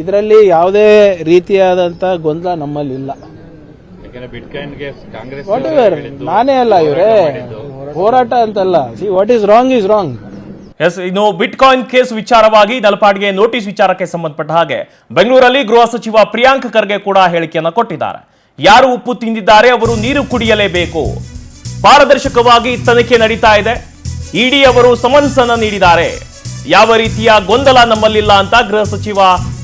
ಇದರಲ್ಲಿ ಯಾವುದೇ ರೀತಿಯಾದಂಥ ಗೊಂದಲ ನಮ್ಮಲ್ಲಿಲ್ಲ. ವಾಟ್ ಎವರ್, ನಾನೇ ಅಲ್ಲ ಇವರೇ ಹೋರಾಟ ಅಂತಲ್ಲ. See what is wrong is wrong. Yes, ಇನ್ನು ಬಿಟ್ಕಾಯಿನ್ ಕೇಸ್ ವಿಚಾರವಾಗಿ ನಲಪಾಡ್ಗೆ ನೋಟಿಸ್ ವಿಚಾರಕ್ಕೆ ಸಂಬಂಧಪಟ್ಟ ಹಾಗೆ ಬೆಂಗಳೂರಲ್ಲಿ ಗೃಹ ಸಚಿವ ಪ್ರಿಯಾಂಕ್ ಖರ್ಗೆ ಕೂಡ ಹೇಳಿಕೆಯನ್ನು ಕೊಟ್ಟಿದ್ದಾರೆ. ಯಾರು ಉಪ್ಪು ತಿಂದಿದ್ದಾರೆ ಅವರು ನೀರು ಕುಡಿಯಲೇಬೇಕು. ಪಾರದರ್ಶಕವಾಗಿ ತನಿಖೆ ನಡೀತಾ ಇದೆ. ಇಡಿ ಅವರು ಸಮನ್ಸ್ ಅನ್ನು ನೀಡಿದ್ದಾರೆ. ಯಾವ ರೀತಿಯ ಗೊಂದಲ ನಮ್ಮಲ್ಲಿಲ್ಲ ಅಂತ ಗೃಹ ಸಚಿವ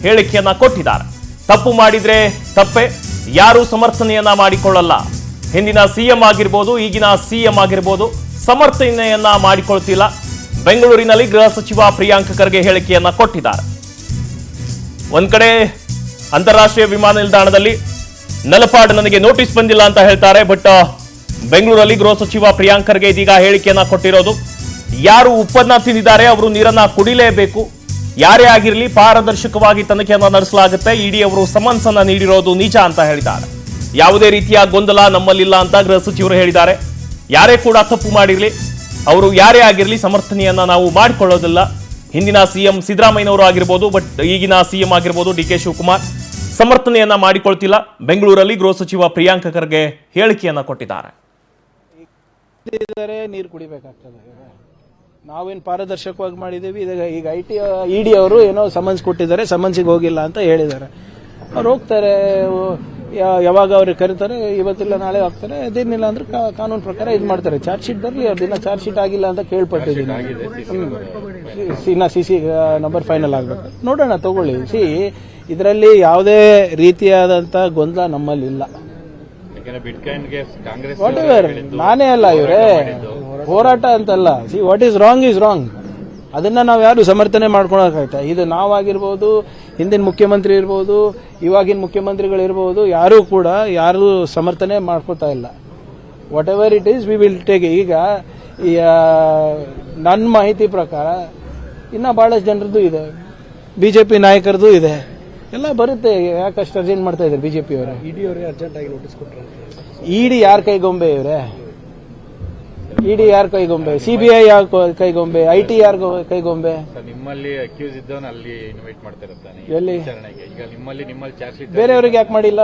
ಹೇಳಿಕೆಯನ್ನ ಕೊಟ್ಟಿದ್ದಾರೆ. ತಪ್ಪು ಮಾಡಿದ್ರೆ ತಪ್ಪೆ, ಯಾರು ಸಮರ್ಥನೆಯನ್ನ ಮಾಡಿಕೊಳ್ಳಲ್ಲ. ಹಿಂದಿನ ಸಿಎಂ ಆಗಿರ್ಬೋದು, ಈಗಿನ ಸಿಎಂ ಆಗಿರ್ಬೋದು, ಸಮರ್ಥನೆಯನ್ನ ಮಾಡಿಕೊಳ್ತಿಲ್ಲ. ಬೆಂಗಳೂರಿನಲ್ಲಿ ಗೃಹ ಸಚಿವ ಪ್ರಿಯಾಂಕ್ ಖರ್ಗೆ ಹೇಳಿಕೆಯನ್ನ ಕೊಟ್ಟಿದ್ದಾರೆ. ಒಂದ್ ಕಡೆ ಅಂತಾರಾಷ್ಟ್ರೀಯ ವಿಮಾನ ನಿಲ್ದಾಣದಲ್ಲಿ ನಲಪಾಡ್ ನನಗೆ ನೋಟಿಸ್ ಬಂದಿಲ್ಲ ಅಂತ ಹೇಳ್ತಾರೆ. ಬಟ್ ಬೆಂಗಳೂರಲ್ಲಿ ಗೃಹ ಸಚಿವ ಪ್ರಿಯಾಂಕ್ ಖರ್ಗೆ ಇದೀಗ ಹೇಳಿಕೆಯನ್ನ ಕೊಟ್ಟಿರೋದು, ಯಾರು ಉಪ್ಪನ್ನ ತಿಂದಿದ್ದಾರೆ ಅವರು ನೀರನ್ನ ಕುಡಿಲೇಬೇಕು. ಯಾರೇ ಆಗಿರಲಿ ಪಾರದರ್ಶಕವಾಗಿ ತನಿಖೆಯನ್ನ ನಡೆಸಲಾಗುತ್ತೆ. ಇಡಿ ಅವರು ಸಮನ್ಸ್ ಅನ್ನ ನೀಡಿರೋದು ನಿಜ ಅಂತ ಹೇಳಿದ್ದಾರೆ. ಯಾವುದೇ ರೀತಿಯ ಗೊಂದಲ ನಮ್ಮಲ್ಲಿಲ್ಲ ಅಂತ ಗೃಹ ಸಚಿವರು ಹೇಳಿದ್ದಾರೆ. ಯಾರೇ ಕೂಡ ತಪ್ಪು ಮಾಡಿರಲಿ, ಅವರು ಯಾರೇ ಆಗಿರಲಿ ಸಮರ್ಥನೆಯನ್ನ ನಾವು ಮಾಡಿಕೊಳ್ಳೋದಿಲ್ಲ. ಹಿಂದಿನ ಸಿಎಂ ಸಿದ್ದರಾಮಯ್ಯನವರು ಆಗಿರ್ಬೋದು, ಬಟ್ ಈಗಿನ ಸಿಎಂ ಆಗಿರ್ಬೋದು ಡಿ ಕೆ ಶಿವಕುಮಾರ್ ಸಮರ್ಥನೆಯನ್ನ ಮಾಡಿಕೊಳ್ತಿಲ್ಲ. ಬೆಂಗಳೂರಲ್ಲಿ ಗೃಹ ಸಚಿವ ಪ್ರಿಯಾಂಕ್ ಖರ್ಗೆ ಹೇಳಿಕೆಯನ್ನ ಕೊಟ್ಟಿದ್ದಾರೆ. ನೀರು ಕುಡಿಬೇಕಾಗ್ತದೆ. ನಾವೇನು ಪಾರದರ್ಶಕವಾಗಿ ಮಾಡಿದ್ದೀವಿ. ಈಗ ಇಡಿ ಅವರು ಏನೋ ಸಮನ್ಸ್ ಕೊಟ್ಟಿದ್ದಾರೆ, ಸಮನ್ಸಿಗೆ ಹೋಗಿಲ್ಲ ಅಂತ ಹೇಳಿದ್ದಾರೆ. ಅವ್ರು ಹೋಗ್ತಾರೆ, ಯಾವಾಗ ಅವ್ರಿಗೆ ಕರೀತಾರೆ, ಇವತ್ತಿಲ್ಲ ನಾಳೆ ಹೋಗ್ತಾರೆ. ಅದೇನಿಲ್ಲ ಅಂದ್ರೆ ಕಾನೂನು ಪ್ರಕಾರ ಇದು ಮಾಡ್ತಾರೆ. ಚಾರ್ಜ್ ಶೀಟ್ ಬರಲಿ, ಅವ್ರದಿನ ಚಾರ್ಜ್ ಶೀಟ್ ಆಗಿಲ್ಲ ಅಂತ ಕೇಳ್ಪಟ್ಟಿದ್ದೀನಿ. ಇನ್ನ ಸಿಸಿ ನಂಬರ್ ಫೈನಲ್ ಆಗ್ಬೇಕು, ನೋಡೋಣ, ತಗೊಳ್ಳಿ. ಇದರಲ್ಲಿ ಯಾವುದೇ ರೀತಿಯಾದಂಥ ಗೊಂದಲ ನಮ್ಮಲ್ಲಿಲ್ಲ. ವಾಟ್ ಎವರ್, ನಾನೇ ಅಲ್ಲ ಇವರೇ ಹೋರಾಟ ಅಂತಲ್ಲ. See what is wrong is wrong. ಅದನ್ನ ನಾವು ಯಾರು ಸಮರ್ಥನೆ ಮಾಡ್ಕೊಳಕಾಯ್ತಾ? ಇದು ನಾವಾಗಿರ್ಬೋದು, ಹಿಂದಿನ ಮುಖ್ಯಮಂತ್ರಿ ಇರ್ಬೋದು, ಇವಾಗಿನ ಮುಖ್ಯಮಂತ್ರಿಗಳಿರ್ಬೋದು, ಯಾರು ಕೂಡ ಯಾರು ಸಮರ್ಥನೆ ಮಾಡ್ಕೋತಾ ಇಲ್ಲ. What ever it is we will take. ಈಗ ನನ್ನ ಮಾಹಿತಿ ಪ್ರಕಾರ ಇನ್ನ ಬಹಳಷ್ಟು ಜನರದ್ದು ಇದೆ, ಬಿಜೆಪಿ ನಾಯಕರದ್ದು ಇದೆ, ಎಲ್ಲ ಬರುತ್ತೆ. ಯಾಕಷ್ಟು ಅರ್ಜೆಂಟ್ ಮಾಡ್ತಾ ಇದ್ದಾರೆ ಬಿಜೆಪಿ ಅವರೇ? ಇಡಿ ಅವರೇ ಅರ್ಜೆಂಟ್ ಆಗಿ ನೋಟಿಸ್ ಕೊಟ್ಟರು. ಇಡಿ ಯಾರ ಕೈಗೊಂಬೆ ಇವರೇ? ಇಡಿ ಯಾರ ಕೈಗೊಂಬೆ? ಸಿಬಿಐ ಯಾರ ಕೈಗೊಂಬೆ? ಐಟಿ ಯಾರ ಕೈಗೊಂಬೆ? ನಿಮ್ಮಲ್ಲಿ ಅಕ್ಯೂಸ್ ಇದ್ದವನ್ನ ಅಲ್ಲಿ ಇನ್ವೈಟ್ ಮಾಡ್ತಾ ಇರ್ತಾನೆ ಎಲ್ಲಿ? ಈಗ ನಿಮ್ಮಲ್ಲಿ ಚಾರ್ಜ್ ಶೀಟ್ ಬೇರೆಯವ್ರಿಗೆ ಯಾಕೆ ಮಾಡಿಲ್ಲ?